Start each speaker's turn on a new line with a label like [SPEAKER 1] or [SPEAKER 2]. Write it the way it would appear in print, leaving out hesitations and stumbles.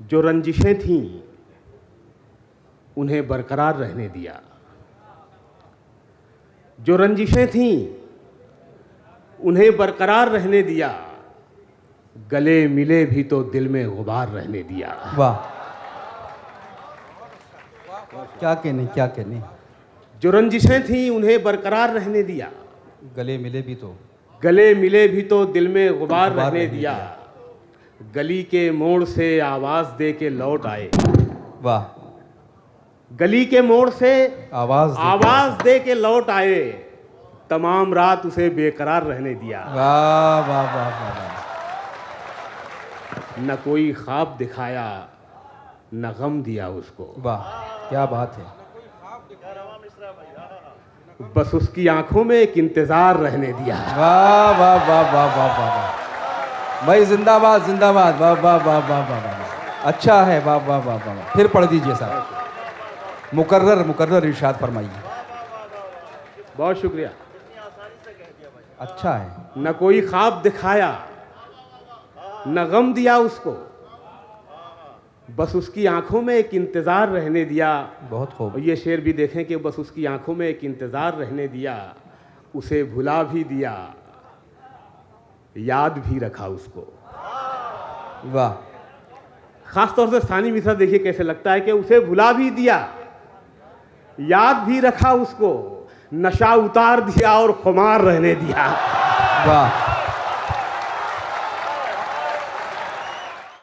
[SPEAKER 1] जो रंजिशें थीं उन्हें बरकरार रहने दिया। जो रंजिशें थीं उन्हें बरकरार रहने दिया। गले मिले भी तो दिल में गुबार रहने दिया।
[SPEAKER 2] वाह, क्या कहने, क्या कहने।
[SPEAKER 1] जो रंजिशें थीं उन्हें बरकरार रहने दिया।
[SPEAKER 2] गले मिले भी तो,
[SPEAKER 1] गले मिले भी तो दिल में गुबार रहने दिया। गली के मोड़ से आवाज दे के लौट आए।
[SPEAKER 2] वाह,
[SPEAKER 1] गली के मोड़ से
[SPEAKER 2] आवाज
[SPEAKER 1] दे के लौट आए। तमाम रात उसे बेकरार रहने दिया।
[SPEAKER 2] वाह वाह वाह वाह वाह।
[SPEAKER 1] न कोई ख्वाब दिखाया न गम दिया उसको।
[SPEAKER 2] वाह, क्या बात है।
[SPEAKER 1] बस उसकी आंखों में एक इंतजार रहने दिया।
[SPEAKER 2] वाह वाह वाह वाह वाह वाह वाह भाई, जिंदाबाद जिंदाबाद। वाह वाह वाह वाह वाह वाह, अच्छा है। वाह वाह वाह वाह। फिर पढ़ दीजिए साहब, मुकर्रर इरशाद फरमाइए।
[SPEAKER 1] बहुत शुक्रिया।
[SPEAKER 2] अच्छा है।
[SPEAKER 1] न कोई ख्वाब दिखाया न गम दिया उसको, बस उसकी आंखों में एक इंतजार रहने दिया।
[SPEAKER 2] बहुत खूब।
[SPEAKER 1] और ये शेर भी देखें कि बस उसकी आंखों में एक इंतजार रहने दिया। उसे भुला भी दिया, याद भी रखा उसको।
[SPEAKER 2] वाह,
[SPEAKER 1] खास तौर से सानी मिसरा देखिए कैसे लगता है कि उसे भुला भी दिया, याद भी रखा उसको, नशा उतार दिया और खुमार रहने दिया।
[SPEAKER 2] वाह